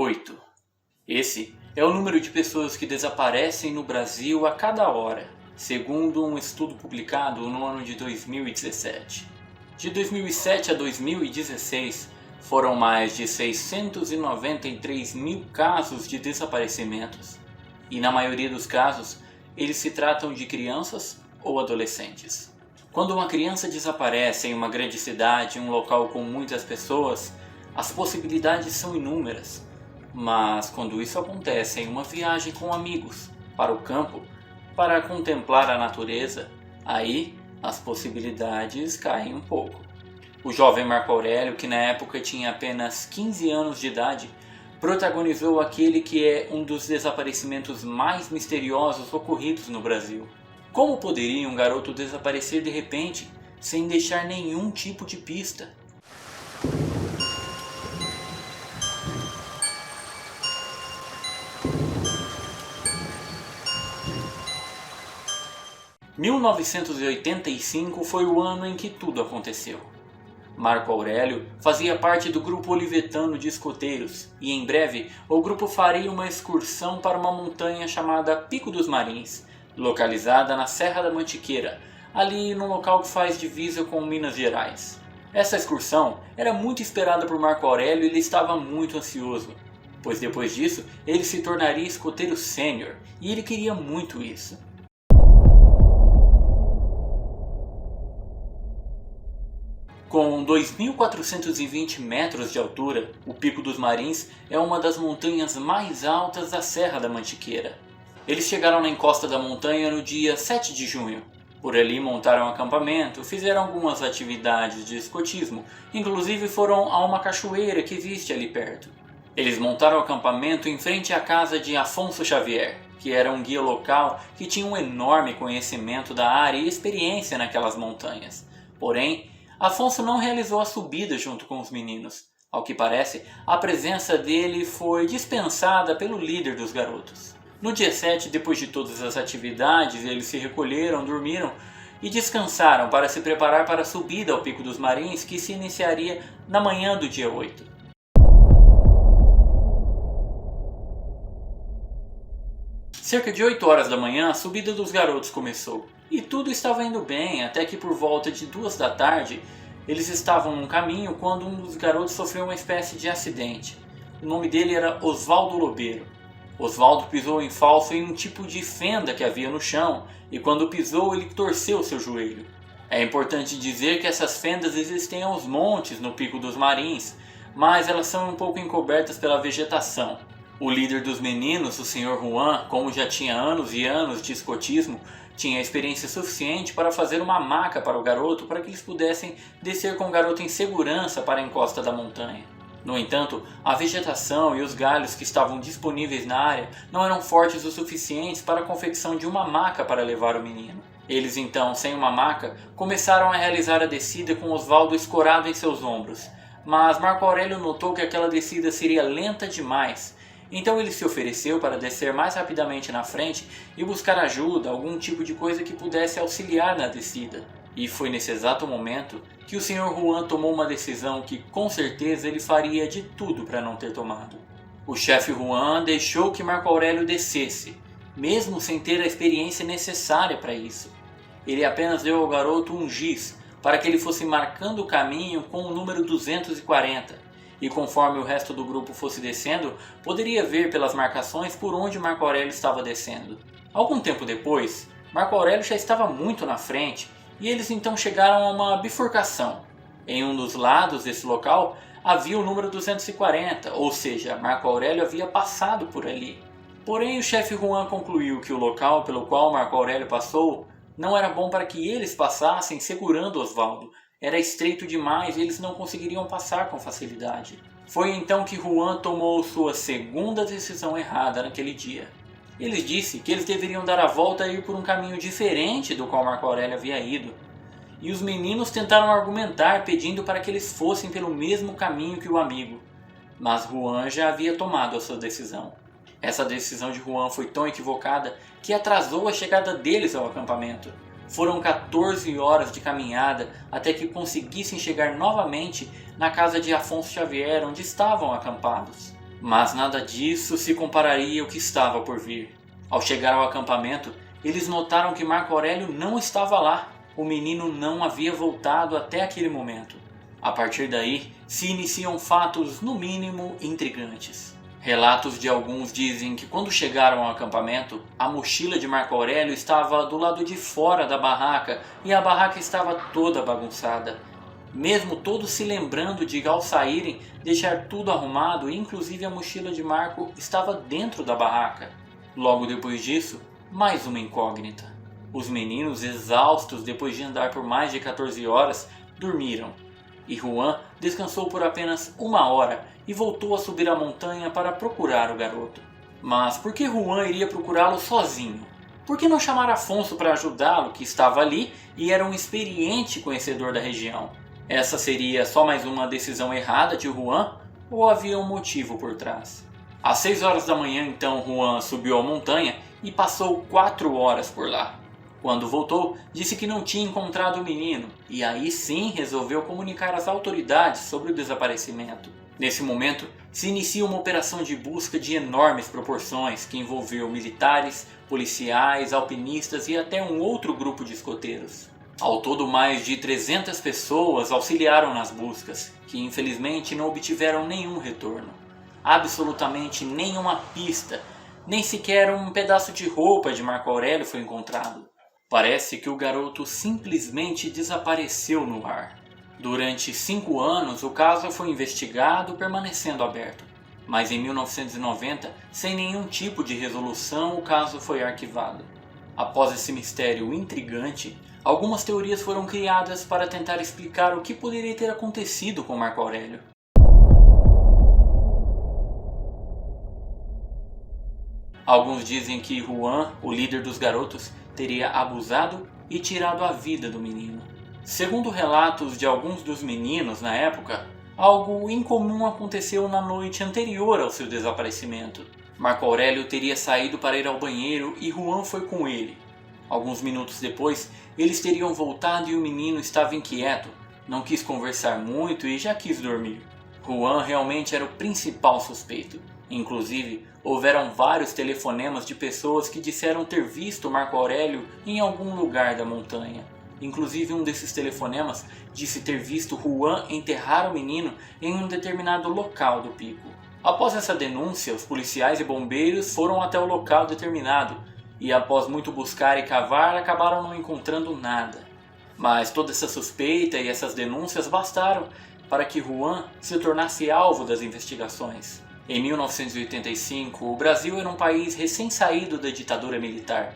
8. Esse é o número de pessoas que desaparecem no Brasil a cada hora, segundo um estudo publicado no ano de 2017. De 2007 a 2016, foram mais de 693 mil casos de desaparecimentos, e na maioria dos casos, eles se tratam de crianças ou adolescentes. Quando uma criança desaparece em uma grande cidade, um local com muitas pessoas, as possibilidades são inúmeras. Mas quando isso acontece em uma viagem com amigos, para o campo, para contemplar a natureza, aí as possibilidades caem um pouco. O jovem Marco Aurélio, que na época tinha apenas 15 anos de idade, protagonizou aquele que é um dos desaparecimentos mais misteriosos ocorridos no Brasil. Como poderia um garoto desaparecer de repente, sem deixar nenhum tipo de pista? Em 1985 foi o ano em que tudo aconteceu. Marco Aurélio fazia parte do grupo olivetano de escoteiros e em breve o grupo faria uma excursão para uma montanha chamada Pico dos Marins, localizada na Serra da Mantiqueira, ali no local que faz divisa com Minas Gerais. Essa excursão era muito esperada por Marco Aurélio e ele estava muito ansioso, pois depois disso ele se tornaria escoteiro sênior e ele queria muito isso. Com 2.420 metros de altura, o Pico dos Marins é uma das montanhas mais altas da Serra da Mantiqueira. Eles chegaram na encosta da montanha no dia 7 de junho. Por ali montaram um acampamento, fizeram algumas atividades de escotismo, inclusive foram a uma cachoeira que existe ali perto. Eles montaram o acampamento em frente à casa de Afonso Xavier, que era um guia local que tinha um enorme conhecimento da área e experiência naquelas montanhas. Porém, Afonso não realizou a subida junto com os meninos. Ao que parece, a presença dele foi dispensada pelo líder dos garotos. No dia 7, depois de todas as atividades, eles se recolheram, dormiram e descansaram para se preparar para a subida ao Pico dos Marins, que se iniciaria na manhã do dia 8. Cerca de 8 horas da manhã, a subida dos garotos começou. E tudo estava indo bem, até que por volta de 2 da tarde, eles estavam no caminho quando um dos garotos sofreu uma espécie de acidente. O nome dele era Oswaldo Lobeiro. Oswaldo pisou em falso em um tipo de fenda que havia no chão, e quando pisou ele torceu seu joelho. É importante dizer que essas fendas existem aos montes no Pico dos Marins, mas elas são um pouco encobertas pela vegetação. O líder dos meninos, o Sr. Juan, como já tinha anos e anos de escotismo, tinha experiência suficiente para fazer uma maca para o garoto para que eles pudessem descer com o garoto em segurança para a encosta da montanha. No entanto, a vegetação e os galhos que estavam disponíveis na área não eram fortes o suficientes para a confecção de uma maca para levar o menino. Eles então, sem uma maca, começaram a realizar a descida com Oswaldo escorado em seus ombros. Mas Marco Aurélio notou que aquela descida seria lenta demais. Então ele se ofereceu para descer mais rapidamente na frente e buscar ajuda, algum tipo de coisa que pudesse auxiliar na descida. E foi nesse exato momento que o Sr. Juan tomou uma decisão que com certeza ele faria de tudo para não ter tomado. O chefe Juan deixou que Marco Aurélio descesse, mesmo sem ter a experiência necessária para isso. Ele apenas deu ao garoto um giz para que ele fosse marcando o caminho com o número 240. E conforme o resto do grupo fosse descendo, poderia ver pelas marcações por onde Marco Aurélio estava descendo. Algum tempo depois, Marco Aurélio já estava muito na frente e eles então chegaram a uma bifurcação. Em um dos lados desse local havia o número 240, ou seja, Marco Aurélio havia passado por ali. Porém, o chefe Juan concluiu que o local pelo qual Marco Aurélio passou não era bom para que eles passassem segurando Oswaldo. Era estreito demais e eles não conseguiriam passar com facilidade. Foi então que Juan tomou sua segunda decisão errada naquele dia. Ele disse que eles deveriam dar a volta e ir por um caminho diferente do qual Marco Aurélio havia ido. E os meninos tentaram argumentar pedindo para que eles fossem pelo mesmo caminho que o amigo. Mas Juan já havia tomado a sua decisão. Essa decisão de Juan foi tão equivocada que atrasou a chegada deles ao acampamento. Foram 14 horas de caminhada até que conseguissem chegar novamente na casa de Afonso Xavier, onde estavam acampados. Mas nada disso se compararia ao que estava por vir. Ao chegar ao acampamento, eles notaram que Marco Aurélio não estava lá. O menino não havia voltado até aquele momento. A partir daí, se iniciam fatos, no mínimo, intrigantes. Relatos de alguns dizem que quando chegaram ao acampamento, a mochila de Marco Aurélio estava do lado de fora da barraca e a barraca estava toda bagunçada. Mesmo todos se lembrando de, ao saírem, deixar tudo arrumado, inclusive a mochila de Marco estava dentro da barraca. Logo depois disso, mais uma incógnita. Os meninos, exaustos depois de andar por mais de 14 horas, dormiram. E Juan descansou por apenas 1 hora e voltou a subir a montanha para procurar o garoto. Mas por que Juan iria procurá-lo sozinho? Por que não chamar Afonso para ajudá-lo, que estava ali e era um experiente conhecedor da região? Essa seria só mais uma decisão errada de Juan ou havia um motivo por trás? Às 6 horas da manhã, então, Juan subiu a montanha e passou 4 horas por lá. Quando voltou, disse que não tinha encontrado o menino e aí sim resolveu comunicar às autoridades sobre o desaparecimento. Nesse momento, se inicia uma operação de busca de enormes proporções que envolveu militares, policiais, alpinistas e até um outro grupo de escoteiros. Ao todo, mais de 300 pessoas auxiliaram nas buscas, que infelizmente não obtiveram nenhum retorno. Absolutamente nenhuma pista, nem sequer um pedaço de roupa de Marco Aurélio foi encontrado. Parece que o garoto simplesmente desapareceu no ar. Durante 5 anos, o caso foi investigado, permanecendo aberto. Mas em 1990, sem nenhum tipo de resolução, o caso foi arquivado. Após esse mistério intrigante, algumas teorias foram criadas para tentar explicar o que poderia ter acontecido com Marco Aurélio. Alguns dizem que Juan, o líder dos garotos, teria abusado e tirado a vida do menino. Segundo relatos de alguns dos meninos na época, algo incomum aconteceu na noite anterior ao seu desaparecimento. Marco Aurélio teria saído para ir ao banheiro e Juan foi com ele. Alguns minutos depois, eles teriam voltado e o menino estava inquieto, não quis conversar muito e já quis dormir. Juan realmente era o principal suspeito. Inclusive, houveram vários telefonemas de pessoas que disseram ter visto Marco Aurélio em algum lugar da montanha. Inclusive, um desses telefonemas disse ter visto Juan enterrar o menino em um determinado local do pico. Após essa denúncia, os policiais e bombeiros foram até o local determinado e, após muito buscar e cavar, acabaram não encontrando nada. Mas toda essa suspeita e essas denúncias bastaram para que Juan se tornasse alvo das investigações. Em 1985, o Brasil era um país recém-saído da ditadura militar.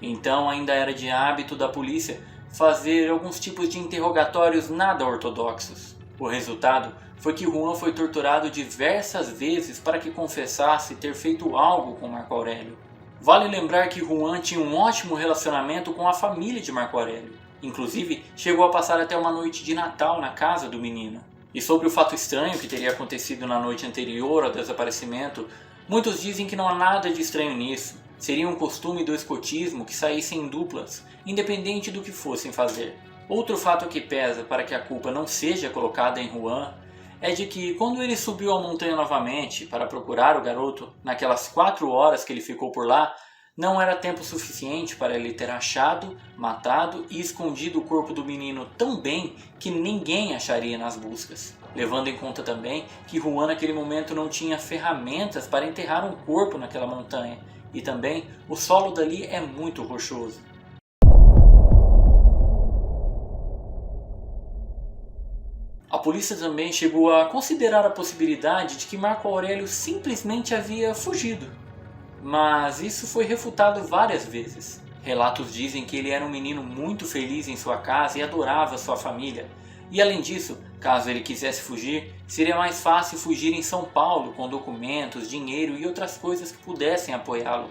Então ainda era de hábito da polícia fazer alguns tipos de interrogatórios nada ortodoxos. O resultado foi que Juan foi torturado diversas vezes para que confessasse ter feito algo com Marco Aurélio. Vale lembrar que Juan tinha um ótimo relacionamento com a família de Marco Aurélio. Inclusive, chegou a passar até uma noite de Natal na casa do menino. E sobre o fato estranho que teria acontecido na noite anterior ao desaparecimento, muitos dizem que não há nada de estranho nisso. Seria um costume do escotismo que saíssem em duplas, independente do que fossem fazer. Outro fato que pesa para que a culpa não seja colocada em Juan é de que quando ele subiu a montanha novamente para procurar o garoto, naquelas 4 horas que ele ficou por lá, não era tempo suficiente para ele ter achado, matado e escondido o corpo do menino tão bem que ninguém acharia nas buscas. Levando em conta também que Juan naquele momento não tinha ferramentas para enterrar um corpo naquela montanha. E também o solo dali é muito rochoso. A polícia também chegou a considerar a possibilidade de que Marco Aurélio simplesmente havia fugido. Mas isso foi refutado várias vezes. Relatos dizem que ele era um menino muito feliz em sua casa e adorava sua família. E além disso, caso ele quisesse fugir, seria mais fácil fugir em São Paulo com documentos, dinheiro e outras coisas que pudessem apoiá-lo.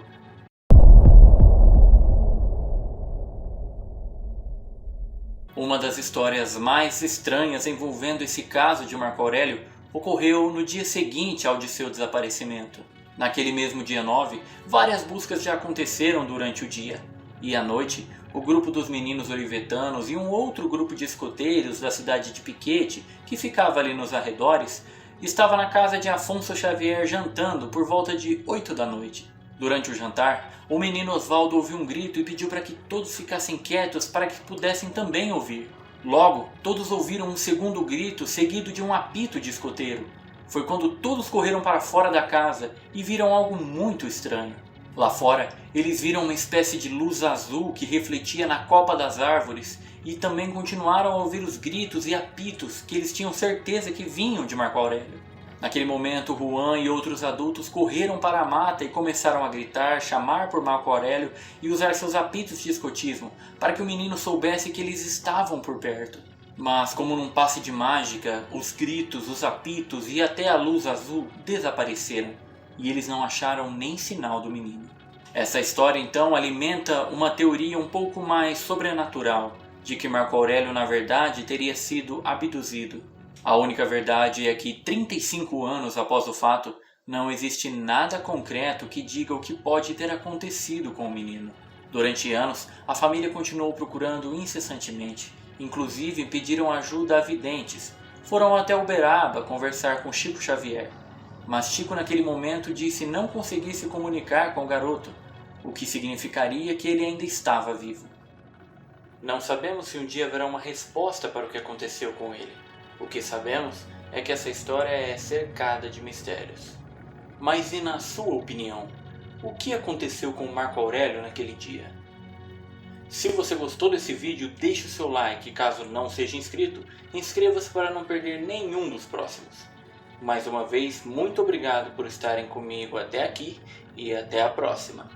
Uma das histórias mais estranhas envolvendo esse caso de Marco Aurélio ocorreu no dia seguinte ao de seu desaparecimento. Naquele mesmo dia 9, várias buscas já aconteceram durante o dia. E à noite, o grupo dos meninos olivetanos e um outro grupo de escoteiros da cidade de Piquete, que ficava ali nos arredores, estava na casa de Afonso Xavier jantando por volta de 8 da noite. Durante o jantar, o menino Osvaldo ouviu um grito e pediu para que todos ficassem quietos para que pudessem também ouvir. Logo, todos ouviram um segundo grito seguido de um apito de escoteiro. Foi quando todos correram para fora da casa e viram algo muito estranho. Lá fora, eles viram uma espécie de luz azul que refletia na copa das árvores e também continuaram a ouvir os gritos e apitos que eles tinham certeza que vinham de Marco Aurélio. Naquele momento, Juan e outros adultos correram para a mata e começaram a gritar, chamar por Marco Aurélio e usar seus apitos de escotismo para que o menino soubesse que eles estavam por perto. Mas, como num passe de mágica, os gritos, os apitos e até a luz azul desapareceram e eles não acharam nem sinal do menino. Essa história então alimenta uma teoria um pouco mais sobrenatural de que Marco Aurélio na verdade teria sido abduzido. A única verdade é que 35 anos após o fato, não existe nada concreto que diga o que pode ter acontecido com o menino. Durante anos, a família continuou procurando incessantemente, inclusive pediram ajuda a videntes. Foram até Uberaba conversar com Chico Xavier. Mas Chico naquele momento disse não conseguir se comunicar com o garoto, o que significaria que ele ainda estava vivo. Não sabemos se um dia haverá uma resposta para o que aconteceu com ele. O que sabemos é que essa história é cercada de mistérios. Mas e na sua opinião, o que aconteceu com Marco Aurélio naquele dia? Se você gostou desse vídeo, deixe o seu like e caso não seja inscrito, inscreva-se para não perder nenhum dos próximos. Mais uma vez, muito obrigado por estarem comigo até aqui e até a próxima.